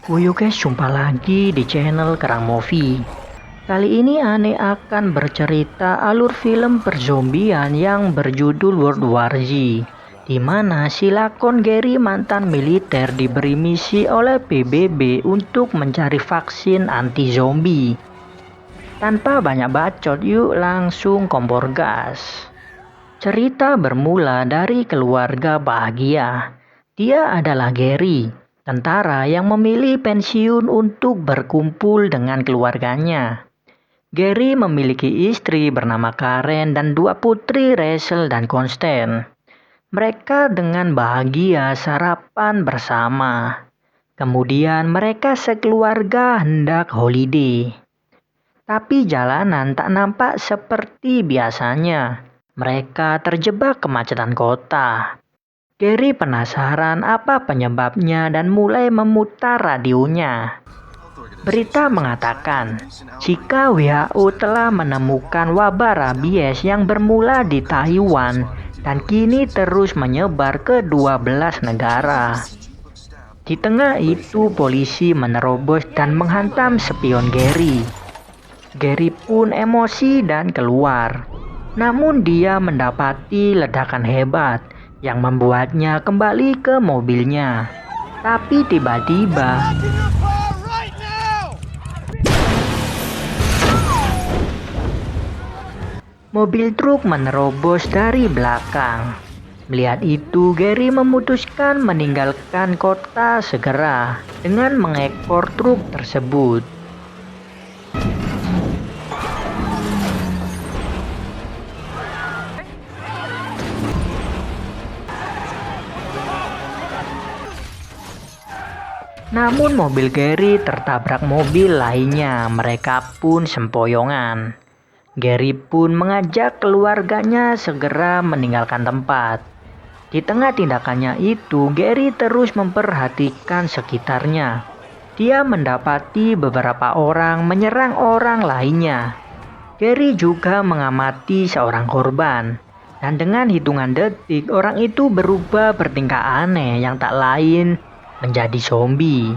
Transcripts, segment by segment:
Wuyu guys, jumpa lagi di channel Kerang Movie. Kali ini Ane akan bercerita alur film perzombian yang berjudul World War Z, di mana si lakon Gary mantan militer diberi misi oleh PBB untuk mencari vaksin anti zombie. Tanpa banyak bacot, yuk langsung kompor gas. Cerita bermula dari keluarga bahagia. Dia adalah Gary, tentara yang memilih pensiun untuk berkumpul dengan keluarganya. Gary memiliki istri bernama Karen dan dua putri, Rachel dan Constance. Mereka dengan bahagia sarapan bersama. Kemudian mereka sekeluarga hendak holiday. Tapi jalanan tak nampak seperti biasanya. Mereka terjebak kemacetan kota. Gary penasaran apa penyebabnya dan mulai memutar radionya. Berita mengatakan, jika WHO telah menemukan wabah rabies yang bermula di Taiwan dan kini terus menyebar ke 12 negara. Di tengah itu polisi menerobos dan menghantam spion Gary. Gary pun emosi dan keluar. Namun dia mendapati ledakan hebat yang membuatnya kembali ke mobilnya. Tapi tiba-tiba mobil truk menerobos dari belakang. Melihat itu, Gary memutuskan meninggalkan kota segera dengan mengekor truk tersebut. Namun mobil Gary tertabrak mobil lainnya, mereka pun sempoyongan. Gary pun mengajak keluarganya segera meninggalkan tempat. Di tengah tindakannya itu, Gary terus memperhatikan sekitarnya. Dia mendapati beberapa orang menyerang orang lainnya. Gary juga mengamati seorang korban. Dan dengan hitungan detik, orang itu berubah bertingkah aneh yang tak lain menjadi zombie.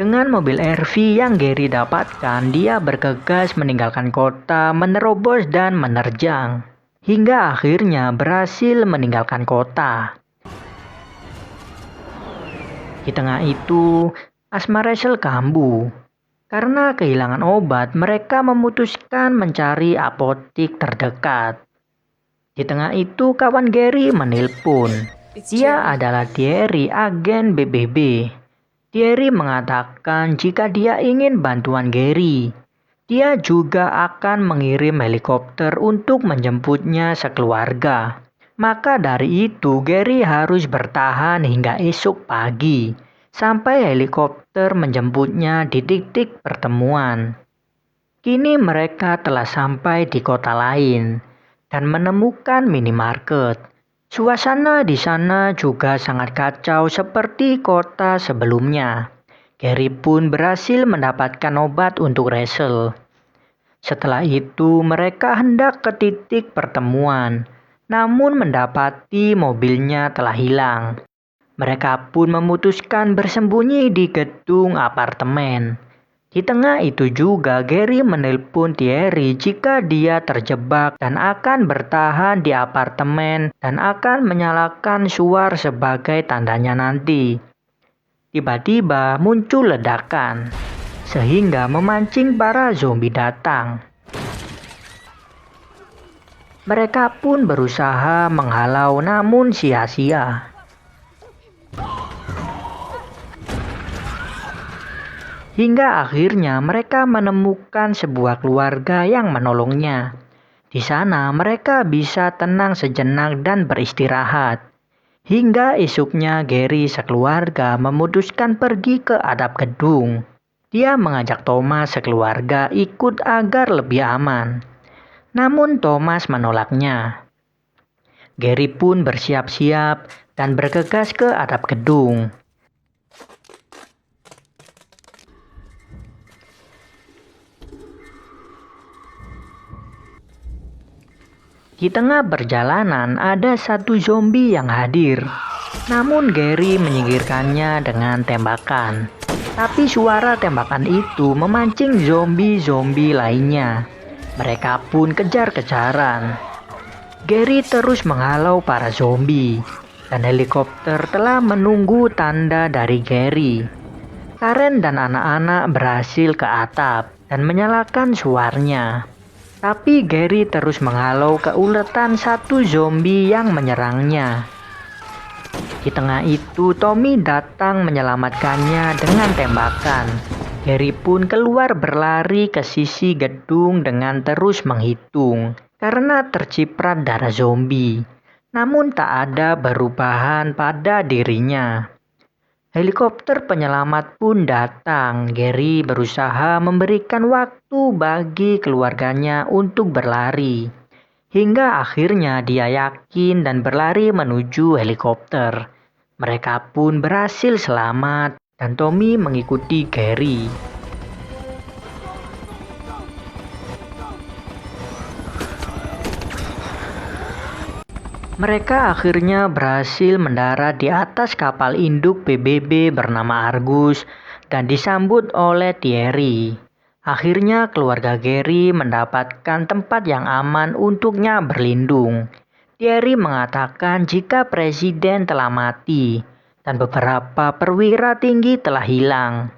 Dengan mobil RV yang Gary dapatkan, dia bergegas meninggalkan kota, menerobos dan menerjang. Hingga akhirnya berhasil meninggalkan kota. Di tengah itu, asma Rachel kambuh. Karena kehilangan obat, mereka memutuskan mencari apotik terdekat. Di tengah itu, kawan Gary menelpon. Dia adalah Thierry, agen BBB. Thierry mengatakan jika dia ingin bantuan Gary, dia juga akan mengirim helikopter untuk menjemputnya sekeluarga. Maka dari itu Gary harus bertahan hingga esok pagi, sampai helikopter menjemputnya di titik pertemuan. Kini mereka telah sampai di kota lain dan menemukan minimarket. Suasana di sana juga sangat kacau seperti kota sebelumnya. Gary pun berhasil mendapatkan obat untuk Rachel. Setelah itu mereka hendak ke titik pertemuan, namun mendapati mobilnya telah hilang. Mereka pun memutuskan bersembunyi di gedung apartemen. Di tengah itu juga Gary menelpon Thierry jika dia terjebak dan akan bertahan di apartemen dan akan menyalakan suar sebagai tandanya nanti. Tiba-tiba muncul ledakan, sehingga memancing para zombie datang. Mereka pun berusaha menghalau namun sia-sia. Hingga akhirnya mereka menemukan sebuah keluarga yang menolongnya. Di sana mereka bisa tenang sejenak dan beristirahat. Hingga esoknya Gary sekeluarga memutuskan pergi ke atap gedung. Dia mengajak Thomas sekeluarga ikut agar lebih aman. Namun Thomas menolaknya. Gary pun bersiap-siap dan bergegas ke atap gedung. Di tengah perjalanan ada satu zombie yang hadir. Namun Gary menyingkirkannya dengan tembakan. Tapi suara tembakan itu memancing zombie-zombie lainnya. Mereka pun kejar-kejaran. Gary terus menghalau para zombie. Dan helikopter telah menunggu tanda dari Gary. Karen dan anak-anak berhasil ke atap dan menyalakan suaranya. Tapi Gary terus menghalau keuletan satu zombie yang menyerangnya. Di tengah itu Tommy datang menyelamatkannya dengan tembakan. Gary pun keluar berlari ke sisi gedung dengan terus menghitung karena terciprat darah zombie. Namun tak ada perubahan pada dirinya. Helikopter penyelamat pun datang. Gary berusaha memberikan waktu bagi keluarganya untuk berlari. Hingga akhirnya dia yakin dan berlari menuju helikopter. Mereka pun berhasil selamat dan Tommy mengikuti Gary. Mereka akhirnya berhasil mendarat di atas kapal induk PBB bernama Argus dan disambut oleh Thierry. Akhirnya keluarga Gary mendapatkan tempat yang aman untuknya berlindung. Thierry mengatakan jika presiden telah mati dan beberapa perwira tinggi telah hilang.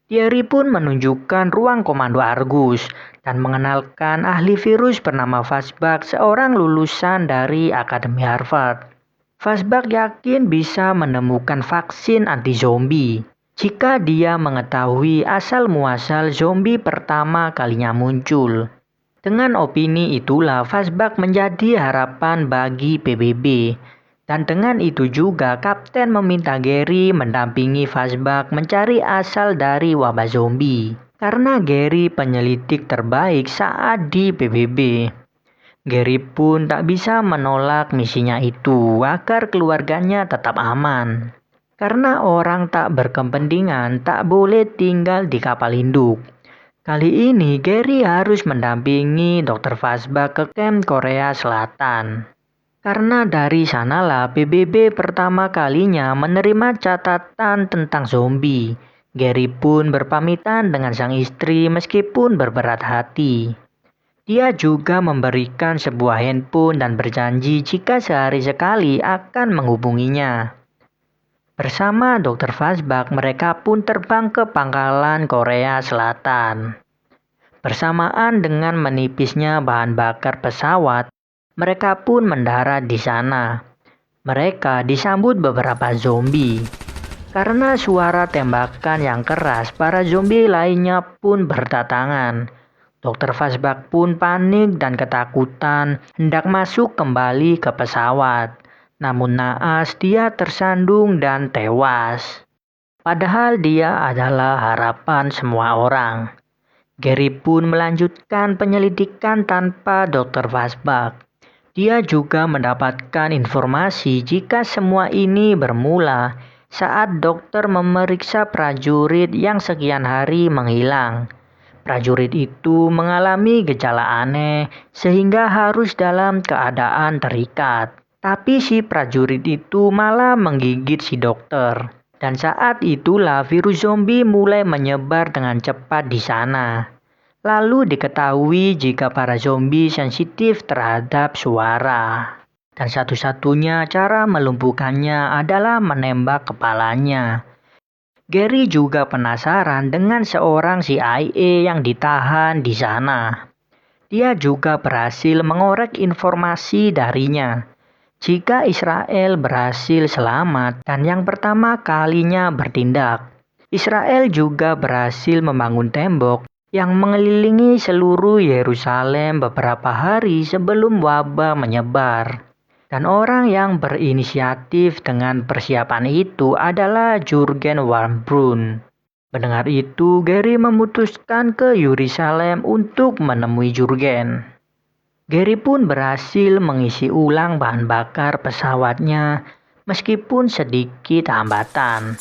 Thierry pun menunjukkan ruang komando Argus dan mengenalkan ahli virus bernama Fazbak, seorang lulusan dari Akademi Harvard. Fazbak yakin bisa menemukan vaksin anti-zombie jika dia mengetahui asal-muasal zombie pertama kalinya muncul. Dengan opini itulah Fazbak menjadi harapan bagi PBB. Dan dengan itu juga Kapten meminta Gary mendampingi Fazbak mencari asal dari wabah zombie. Karena Gary penyelidik terbaik saat di PBB. Gary pun tak bisa menolak misinya itu agar keluarganya tetap aman. Karena orang tak berkepentingan tak boleh tinggal di kapal induk. Kali ini Gary harus mendampingi Dr. Fazbak ke camp Korea Selatan. Karena dari sanalah PBB pertama kalinya menerima catatan tentang zombie. Gary pun berpamitan dengan sang istri meskipun berberat hati. Dia juga memberikan sebuah handphone dan berjanji jika sehari sekali akan menghubunginya. Bersama Dr. Fazbak mereka pun terbang ke pangkalan Korea Selatan. Bersamaan dengan menipisnya bahan bakar pesawat, mereka pun mendarat di sana. Mereka disambut beberapa zombie. Karena suara tembakan yang keras, para zombie lainnya pun berdatangan. Dr. Fazbak pun panik dan ketakutan hendak masuk kembali ke pesawat. Namun naas dia tersandung dan tewas. Padahal dia adalah harapan semua orang. Gary pun melanjutkan penyelidikan tanpa Dr. Fazbak. Dia juga mendapatkan informasi jika semua ini bermula saat dokter memeriksa prajurit yang sekian hari menghilang. Prajurit itu mengalami gejala aneh sehingga harus dalam keadaan terikat. Tapi si prajurit itu malah menggigit si dokter. Dan saat itulah virus zombie mulai menyebar dengan cepat di sana. Lalu diketahui jika para zombie sensitif terhadap suara. Dan satu-satunya cara melumpuhkannya adalah menembak kepalanya. Gary juga penasaran dengan seorang CIA yang ditahan di sana. Dia juga berhasil mengorek informasi darinya. Jika Israel berhasil selamat dan yang pertama kalinya bertindak, Israel juga berhasil membangun tembok yang mengelilingi seluruh Yerusalem beberapa hari sebelum wabah menyebar. Dan orang yang berinisiatif dengan persiapan itu adalah Jurgen Warmbrun. Mendengar itu, Gary memutuskan ke Yerusalem untuk menemui Jurgen. Gary pun berhasil mengisi ulang bahan bakar pesawatnya meskipun sedikit hambatan.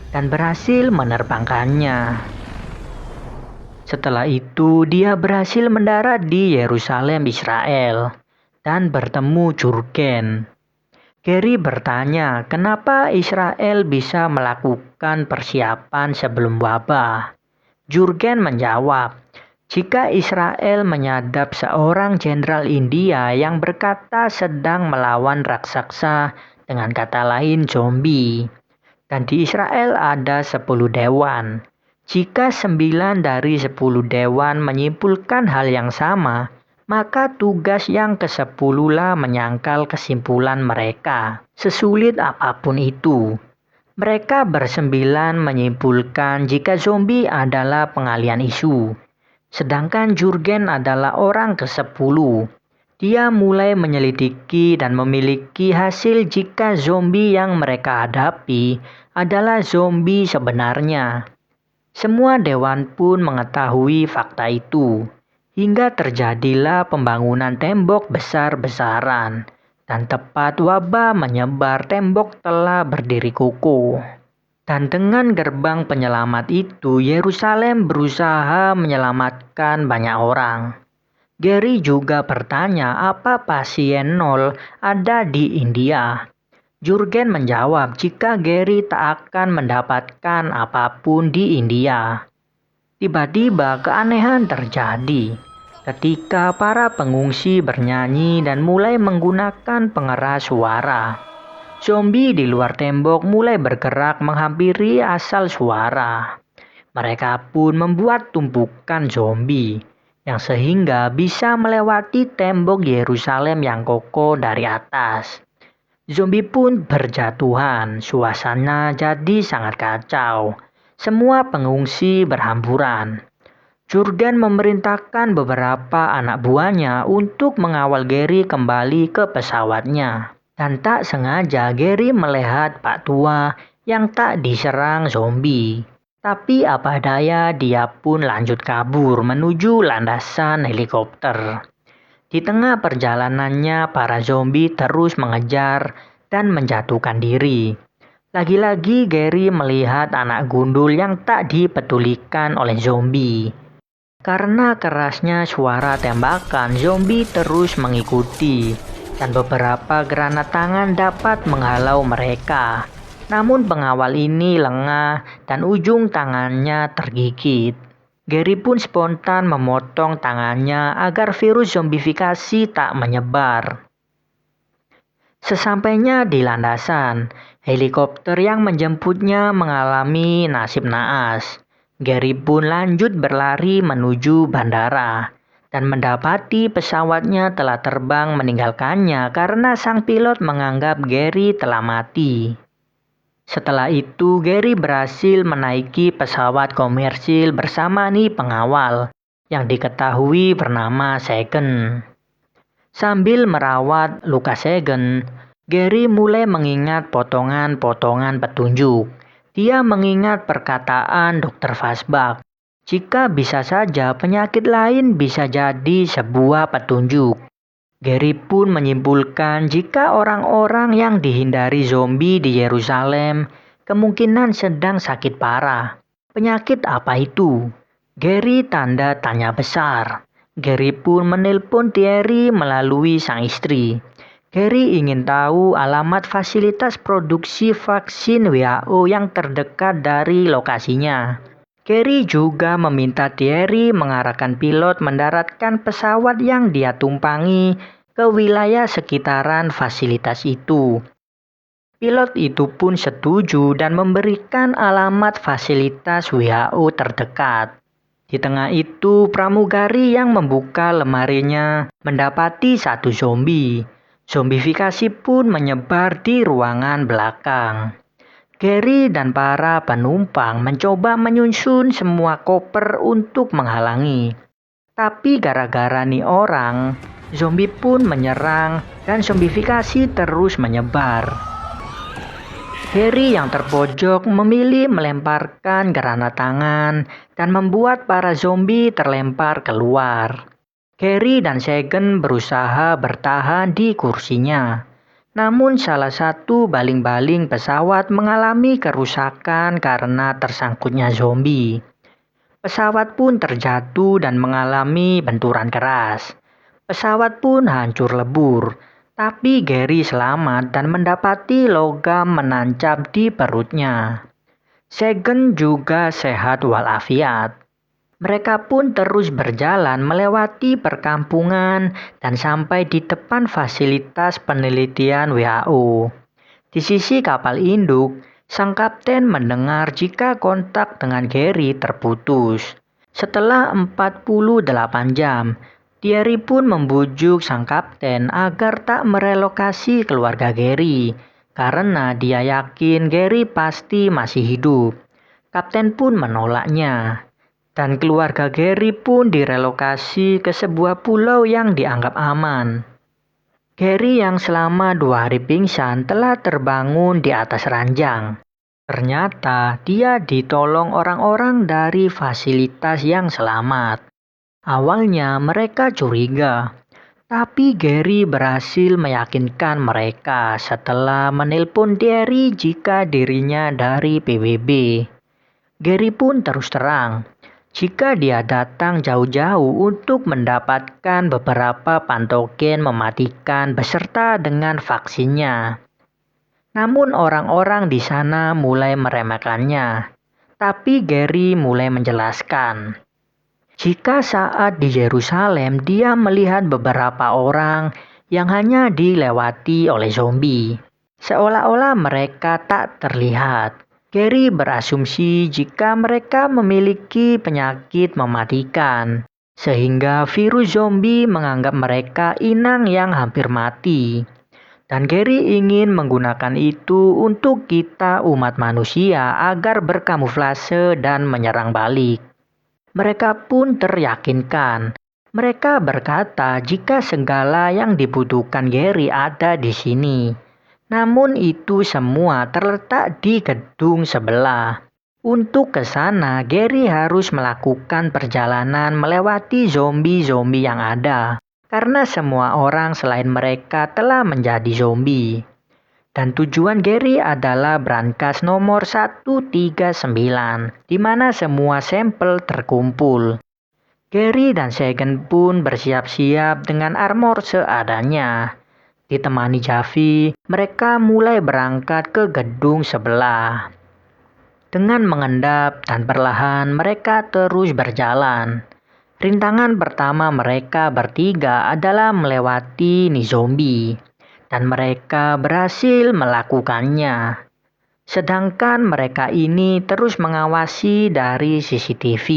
Dan berhasil menerbangkannya. Setelah itu, dia berhasil mendarat di Yerusalem, Israel, dan bertemu Jurgen. Gary bertanya kenapa Israel bisa melakukan persiapan sebelum wabah. Jurgen menjawab, jika Israel menyadap seorang jenderal India yang berkata sedang melawan raksasa, dengan kata lain zombie. Dan di Israel ada 10 dewan. Jika 9 dari 10 dewan menyimpulkan hal yang sama, maka tugas yang ke-10 lah menyangkal kesimpulan mereka, sesulit apapun itu. Mereka bersembilan menyimpulkan jika zombie adalah pengalian isu. Sedangkan Jurgen adalah orang ke-10. Dia mulai menyelidiki dan memiliki hasil jika zombie yang mereka hadapi adalah zombie sebenarnya. Semua dewan pun mengetahui fakta itu, hingga terjadilah pembangunan tembok besar-besaran, dan tepat wabah menyebar tembok telah berdiri kokoh. Dan dengan gerbang penyelamat itu, Yerusalem berusaha menyelamatkan banyak orang. Gary juga bertanya apa pasien nol ada di India. Jurgen menjawab jika Gary tak akan mendapatkan apapun di India. Tiba-tiba keanehan terjadi ketika para pengungsi bernyanyi dan mulai menggunakan pengeras suara. Zombie di luar tembok mulai bergerak menghampiri asal suara. Mereka pun membuat tumpukan zombie yang sehingga bisa melewati tembok Yerusalem yang kokoh dari atas. Zombie pun berjatuhan, suasana jadi sangat kacau. Semua pengungsi berhamburan. Jurgen memerintahkan beberapa anak buahnya untuk mengawal Gary kembali ke pesawatnya. Dan tak sengaja Gary melihat Pak Tua yang tak diserang zombie. Tapi apa daya dia pun lanjut kabur menuju landasan helikopter. Di tengah perjalanannya, para zombie terus mengejar dan menjatuhkan diri. Lagi-lagi Gary melihat anak gundul yang tak dipedulikan oleh zombie. Karena kerasnya suara tembakan, zombie terus mengikuti. Dan beberapa granat tangan dapat menghalau mereka. Namun pengawal ini lengah dan ujung tangannya tergigit. Gary pun spontan memotong tangannya agar virus zombifikasi tak menyebar. Sesampainya di landasan, helikopter yang menjemputnya mengalami nasib naas. Gary pun lanjut berlari menuju bandara dan mendapati pesawatnya telah terbang meninggalkannya karena sang pilot menganggap Gary telah mati. Setelah itu, Gary berhasil menaiki pesawat komersil bersama pengawal yang diketahui bernama Sagan. Sambil merawat luka Sagan, Gary mulai mengingat potongan-potongan petunjuk. Dia mengingat perkataan Dr. Fasbach, jika bisa saja penyakit lain bisa jadi sebuah petunjuk. Gary pun menyimpulkan jika orang-orang yang dihindari zombie di Yerusalem kemungkinan sedang sakit parah. Penyakit apa itu? Gary tanda tanya besar. Gary pun menelpon Thierry melalui sang istri. Gary ingin tahu alamat fasilitas produksi vaksin WHO yang terdekat dari lokasinya. Gary juga meminta Thierry mengarahkan pilot mendaratkan pesawat yang dia tumpangi ke wilayah sekitaran fasilitas itu. Pilot itu pun setuju dan memberikan alamat fasilitas WHO terdekat. Di tengah itu, pramugari yang membuka lemarinya mendapati satu zombie. Zombifikasi pun menyebar di ruangan belakang. Gary dan para penumpang mencoba menyusun semua koper untuk menghalangi. Tapi gara-gara nih orang, zombie pun menyerang dan zombifikasi terus menyebar. Gary yang terpojok memilih melemparkan granat tangan dan membuat para zombie terlempar keluar. Gary dan Sagan berusaha bertahan di kursinya. Namun salah satu baling-baling pesawat mengalami kerusakan karena tersangkutnya zombie. Pesawat pun terjatuh dan mengalami benturan keras. Pesawat pun hancur lebur. Tapi Gary selamat dan mendapati logam menancap di perutnya. Sagan juga sehat walafiat. Mereka pun terus berjalan melewati perkampungan dan sampai di depan fasilitas penelitian WHO. Di sisi kapal induk, sang kapten mendengar jika kontak dengan Gary terputus. Setelah 48 jam, Thierry pun membujuk sang kapten agar tak merelokasi keluarga Gary, karena dia yakin Gary pasti masih hidup. Kapten pun menolaknya. Dan keluarga Gary pun direlokasi ke sebuah pulau yang dianggap aman. Gary yang selama 2 hari pingsan telah terbangun di atas ranjang. Ternyata dia ditolong orang-orang dari fasilitas yang selamat. Awalnya mereka curiga, tapi Gary berhasil meyakinkan mereka setelah menelpon Thierry jika dirinya dari PBB. Gary pun terus terang jika dia datang jauh-jauh untuk mendapatkan beberapa patogen mematikan beserta dengan vaksinnya. Namun orang-orang di sana mulai meremehkannya. Tapi Gary mulai menjelaskan, jika saat di Yerusalem dia melihat beberapa orang yang hanya dilewati oleh zombie, seolah-olah mereka tak terlihat. Gary berasumsi jika mereka memiliki penyakit mematikan, sehingga virus zombie menganggap mereka inang yang hampir mati. Dan Gary ingin menggunakan itu untuk kita umat manusia agar berkamuflase dan menyerang balik. Mereka pun teryakinkan. Mereka berkata jika segala yang dibutuhkan Gary ada di sini. Namun itu semua terletak di gedung sebelah. Untuk ke sana, Gary harus melakukan perjalanan melewati zombie-zombie yang ada. Karena semua orang selain mereka telah menjadi zombie. Dan tujuan Gary adalah brankas nomor 139, di mana semua sampel terkumpul. Gary dan Sagan pun bersiap-siap dengan armor seadanya. Ditemani Javi, mereka mulai berangkat ke gedung sebelah. Dengan mengendap dan perlahan mereka terus berjalan. Rintangan pertama mereka bertiga adalah melewati zombie. Dan mereka berhasil melakukannya. Sedangkan mereka ini terus mengawasi dari CCTV.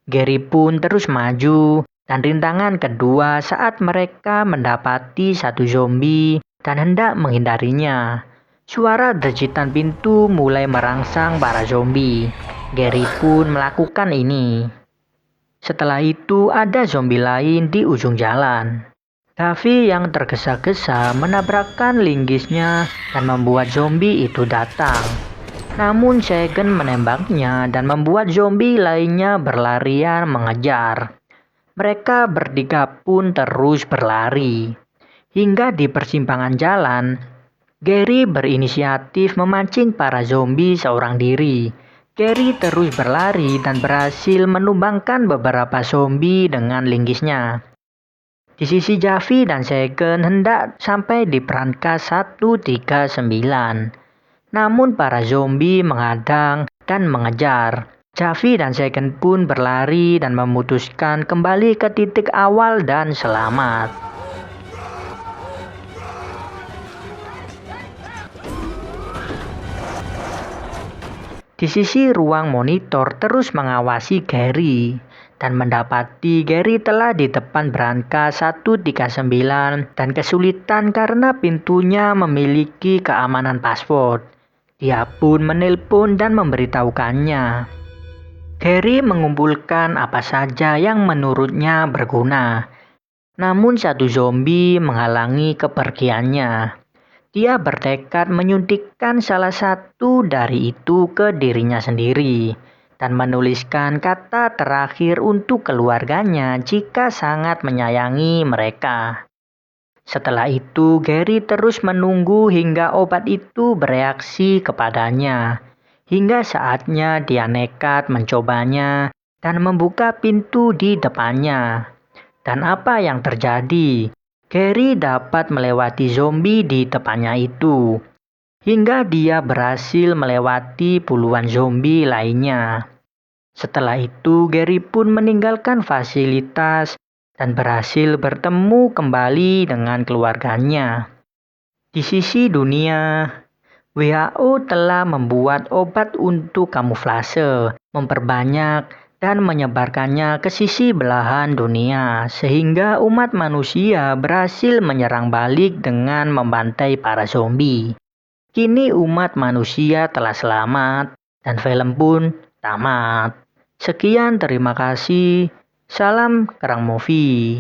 Gary pun terus maju. Dan rintangan kedua saat mereka mendapati satu zombie dan hendak menghindarinya. Suara dejitan pintu mulai merangsang para zombie. Gary pun melakukan ini. Setelah itu ada zombie lain di ujung jalan. Davi yang tergesa-gesa menabrakkan linggisnya dan membuat zombie itu datang. Namun Sagan menembaknya dan membuat zombie lainnya berlarian mengejar. Mereka bertiga pun terus berlari. Hingga di persimpangan jalan, Gary berinisiatif memancing para zombie seorang diri. Gary terus berlari dan berhasil menumbangkan beberapa zombie dengan linggisnya. Di sisi Javi dan Segen hendak sampai di perangkas 139. Namun para zombie menghadang dan mengejar. Javi dan Segen pun berlari dan memutuskan kembali ke titik awal dan selamat. Di sisi ruang monitor terus mengawasi Gary dan mendapati Gary telah di depan berangkas 139 dan kesulitan karena pintunya memiliki keamanan password. Dia pun menelpon dan memberitahukannya. Gary mengumpulkan apa saja yang menurutnya berguna. Namun satu zombie menghalangi kepergiannya. Dia bertekad menyuntikkan salah satu dari itu ke dirinya sendiri dan menuliskan kata terakhir untuk keluarganya jika sangat menyayangi mereka. Setelah itu, Gary terus menunggu hingga obat itu bereaksi kepadanya. Hingga saatnya dia nekat mencobanya dan membuka pintu di depannya. Dan apa yang terjadi? Gary dapat melewati zombie di depannya itu. Hingga dia berhasil melewati puluhan zombie lainnya. Setelah itu, Gary pun meninggalkan fasilitas dan berhasil bertemu kembali dengan keluarganya. Di sisi dunia, WHO telah membuat obat untuk kamuflase, memperbanyak dan menyebarkannya ke sisi belahan dunia, sehingga umat manusia berhasil menyerang balik dengan membantai para zombie. Kini umat manusia telah selamat dan film pun tamat. Sekian, terima kasih. Salam Kerang Movie.